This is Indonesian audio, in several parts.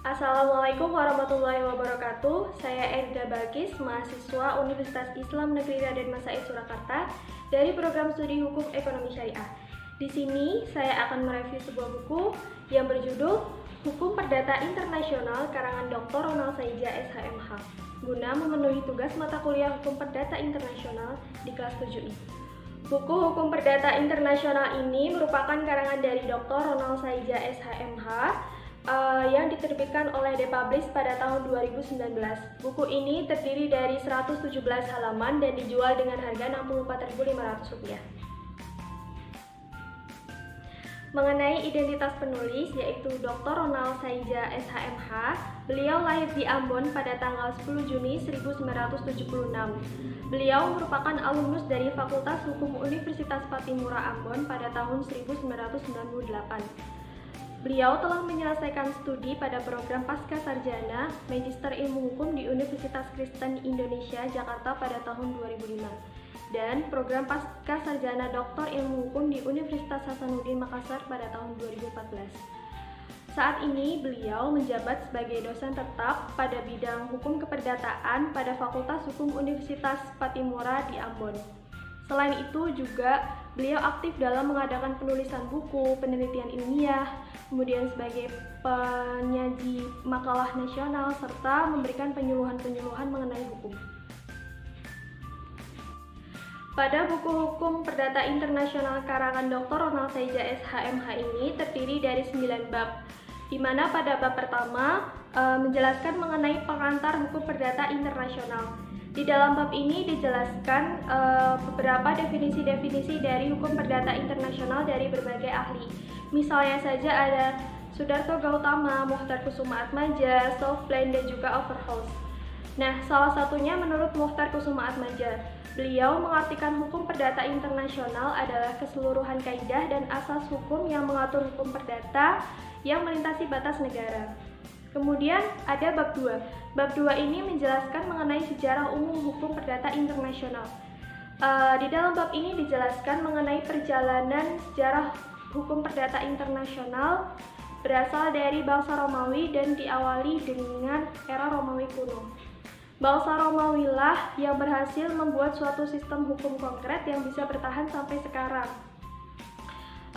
Assalamualaikum warahmatullahi wabarakatuh. Saya Erda Bakis, mahasiswa Universitas Islam Negeri Raden Massaid Surakarta dari program studi Hukum Ekonomi Syariah. Di sini saya akan mereview sebuah buku yang berjudul Hukum Perdata Internasional karangan Dr. Ronald Saidja SHMH guna memenuhi tugas mata kuliah Hukum Perdata Internasional di kelas 7I. Buku Hukum Perdata Internasional ini merupakan karangan dari Dr. Ronald Saidja SHMH yang diterbitkan oleh Depublish pada tahun 2019. Buku ini terdiri dari 117 halaman dan dijual dengan harga Rp64.500. Mengenai identitas penulis, yaitu Dr. Ronald Saidja SHMH, beliau lahir di Ambon pada tanggal 10 Juni 1976. Beliau merupakan alumnus dari Fakultas Hukum Universitas Pattimura Ambon pada tahun 1998. Beliau telah menyelesaikan studi pada program Pasca Sarjana Magister Ilmu Hukum di Universitas Kristen Indonesia Jakarta pada tahun 2005 dan program Pasca Sarjana Doktor Ilmu Hukum di Universitas Hasanuddin Makassar pada tahun 2014. Saat ini beliau menjabat sebagai dosen tetap pada bidang Hukum Keperdataan pada Fakultas Hukum Universitas Pattimura di Ambon. Selain itu juga beliau aktif dalam mengadakan penulisan buku, penelitian ilmiah, kemudian sebagai penyaji makalah nasional, serta memberikan penyuluhan-penyuluhan mengenai hukum. Pada buku Hukum Perdata Internasional karangan Dr. Ronald Saidja SHMH ini terdiri dari 9 bab, di mana pada bab pertama menjelaskan mengenai pengantar hukum perdata internasional. Di dalam bab ini dijelaskan beberapa definisi-definisi dari hukum perdata internasional dari berbagai ahli. Misalnya saja ada Sudarto Gautama, Muchtar Kusuma-Atmaja, Softlane, dan juga Overholtz. Nah, salah satunya menurut Muchtar Kusuma-Atmaja, beliau mengartikan hukum perdata internasional adalah keseluruhan kaidah dan asas hukum yang mengatur hukum perdata yang melintasi batas negara. Kemudian ada bab 2. Bab 2 ini menjelaskan mengenai sejarah umum hukum perdata internasional. Di dalam bab ini dijelaskan mengenai perjalanan sejarah hukum perdata internasional berasal dari bangsa Romawi dan diawali dengan era Romawi kuno. Bangsa Romawi lah yang berhasil membuat suatu sistem hukum konkret yang bisa bertahan sampai sekarang.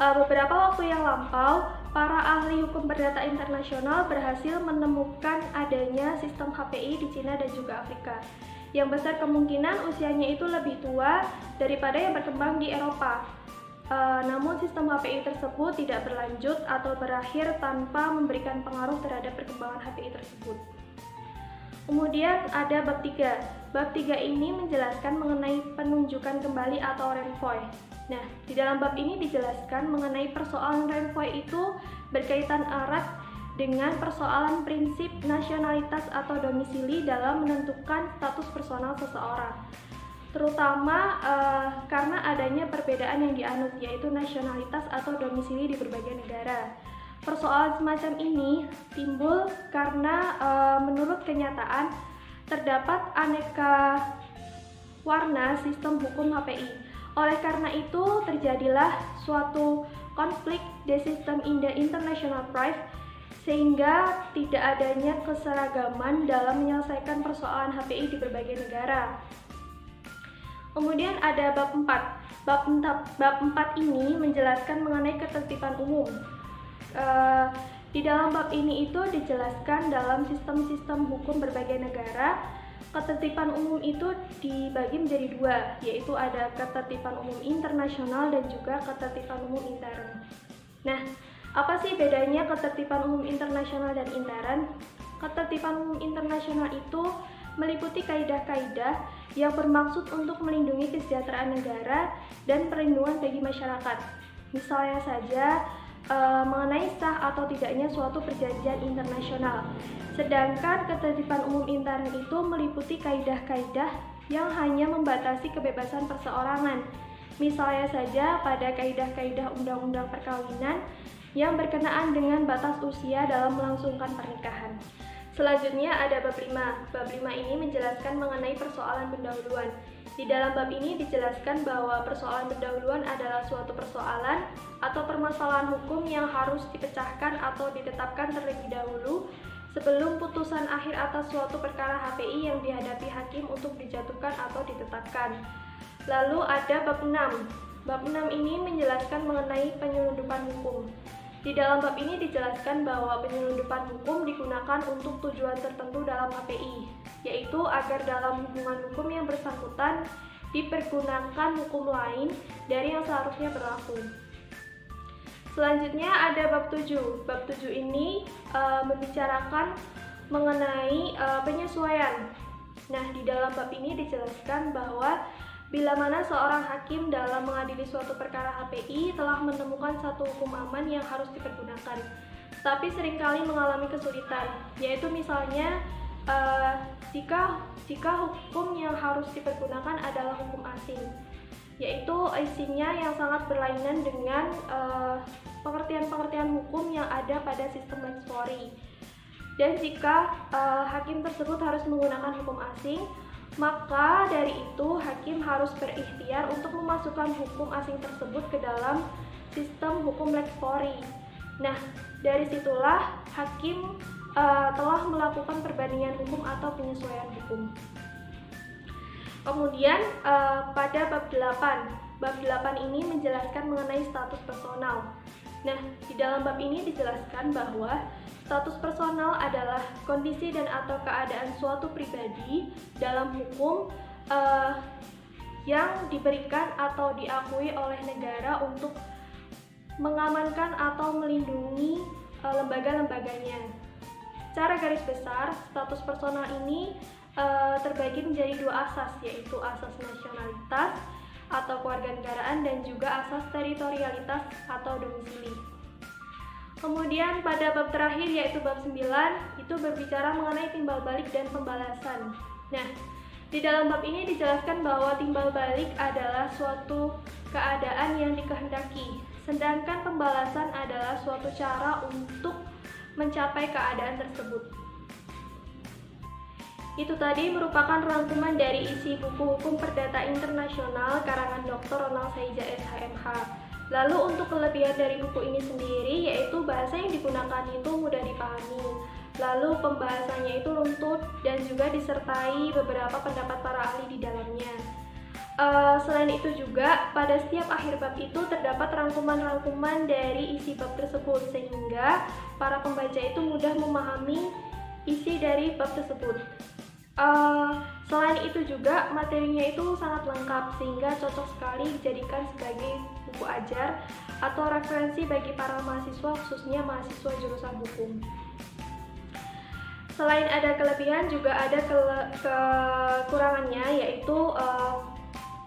Beberapa waktu yang lampau, para ahli hukum perdata internasional berhasil menemukan adanya sistem HPI di Cina dan juga Afrika, yang besar kemungkinan usianya itu lebih tua daripada yang berkembang di Eropa. Namun sistem HPI tersebut tidak berlanjut atau berakhir tanpa memberikan pengaruh terhadap perkembangan HPI tersebut. Kemudian ada bab 3. Bab 3 ini menjelaskan mengenai penunjukan kembali atau renvoi. Nah, di dalam bab ini dijelaskan mengenai persoalan renvoi itu berkaitan erat dengan persoalan prinsip nasionalitas atau domisili dalam menentukan status personal seseorang. Terutama karena adanya perbedaan yang dianut, yaitu nasionalitas atau domisili di berbagai negara. Persoalan semacam ini timbul karena menurut kenyataan terdapat aneka warna sistem hukum HPI. Oleh karena itu terjadilah suatu konflik de system in the international price sehingga tidak adanya keseragaman dalam menyelesaikan persoalan HPI di berbagai negara. Kemudian ada bab 4. Bab 4 ini menjelaskan mengenai ketertiban umum. Di dalam bab ini itu dijelaskan dalam sistem-sistem hukum berbagai negara, ketertiban umum itu dibagi menjadi 2, yaitu ada ketertiban umum internasional dan juga ketertiban umum intern. Nah, apa sih bedanya ketertiban umum internasional dan intern? Ketertiban umum internasional itu meliputi kaidah-kaidah yang bermaksud untuk melindungi kesejahteraan negara dan perlindungan bagi masyarakat. Misalnya saja mengenai sah atau tidaknya suatu perjanjian internasional. Sedangkan ketertiban umum intern itu meliputi kaidah-kaidah yang hanya membatasi kebebasan perseorangan. Misalnya saja pada kaidah-kaidah undang-undang perkawinan yang berkenaan dengan batas usia dalam melangsungkan pernikahan. Selanjutnya ada bab 5. Bab 5 ini menjelaskan mengenai persoalan pendahuluan. Di dalam bab ini dijelaskan bahwa persoalan pendahuluan adalah suatu persoalan atau permasalahan hukum yang harus dipecahkan atau ditetapkan terlebih dahulu sebelum putusan akhir atas suatu perkara HPI yang dihadapi hakim untuk dijatuhkan atau ditetapkan. Lalu ada bab 6. Bab 6 ini menjelaskan mengenai penyelundupan hukum. Di dalam bab ini dijelaskan bahwa penyelundupan hukum digunakan untuk tujuan tertentu dalam HPI, yaitu agar dalam hubungan hukum yang bersangkutan dipergunakan hukum lain dari yang seharusnya berlaku. Selanjutnya ada bab 7. Bab 7 ini membicarakan mengenai penyesuaian. Nah, di dalam bab ini dijelaskan bahwa bila mana seorang hakim dalam mengadili suatu perkara HPI telah menemukan satu hukum aman yang harus dipergunakan, tapi seringkali mengalami kesulitan, yaitu misalnya jika hukum yang harus dipergunakan adalah hukum asing, yaitu isinya yang sangat berlainan dengan pengertian-pengertian hukum yang ada pada sistem lex fori. Dan jika hakim tersebut harus menggunakan hukum asing, maka dari itu hakim harus berikhtiar untuk memasukkan hukum asing tersebut ke dalam sistem hukum lex fori. Nah, dari situlah hakim telah melakukan perbandingan hukum atau penyesuaian hukum. Kemudian pada bab 8. Bab 8 ini menjelaskan mengenai status personal. Nah, di dalam bab ini dijelaskan bahwa status personal adalah kondisi dan atau keadaan suatu pribadi dalam hukum yang diberikan atau diakui oleh negara untuk mengamankan atau melindungi lembaga-lembaganya. Secara garis besar, status personal ini terbagi menjadi dua asas, yaitu asas nasionalitas atau kewarganegaraan dan juga asas teritorialitas atau domisili. Kemudian pada bab terakhir yaitu bab 9 itu berbicara mengenai timbal balik dan pembalasan. Nah, di dalam bab ini dijelaskan bahwa timbal balik adalah suatu keadaan yang dikehendaki, sedangkan pembalasan adalah suatu cara untuk mencapai keadaan tersebut. Itu tadi merupakan rangkuman dari isi buku Hukum Perdata Internasional karangan Dr. Ronald Saija SHMH. Lalu untuk kelebihan dari buku ini sendiri yaitu bahasa yang digunakan itu mudah dipahami. Lalu pembahasannya itu runtut dan juga disertai beberapa pendapat para ahli di dalamnya. Selain itu juga pada setiap akhir bab itu terdapat rangkuman-rangkuman dari isi bab tersebut sehingga para pembaca itu mudah memahami isi dari bab tersebut. Selain itu juga materinya itu sangat lengkap sehingga cocok sekali dijadikan sebagai buku ajar atau referensi bagi para mahasiswa, khususnya mahasiswa jurusan hukum. Selain ada kelebihan juga ada kekurangannya, yaitu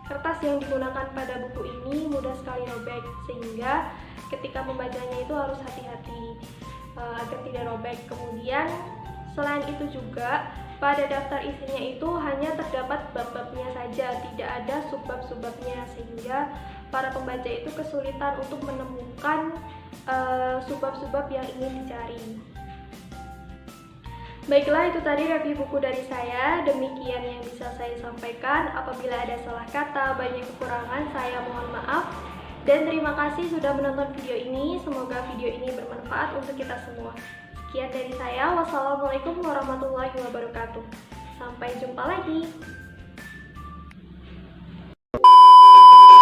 kertas yang digunakan pada buku ini mudah sekali robek sehingga ketika membacanya itu harus hati-hati agar tidak robek. Kemudian selain itu juga pada daftar isinya itu hanya terdapat bab-babnya saja, tidak ada subbab-subbabnya sehingga para pembaca itu kesulitan untuk menemukan subbab-subbab yang ingin dicari. Baiklah, itu tadi review buku dari saya. Demikian yang bisa saya sampaikan. Apabila ada salah kata, banyak kekurangan, saya mohon maaf. Dan terima kasih sudah menonton video ini. Semoga video ini bermanfaat untuk kita semua. Sekian dari saya. Wassalamualaikum warahmatullahi wabarakatuh. Sampai jumpa lagi.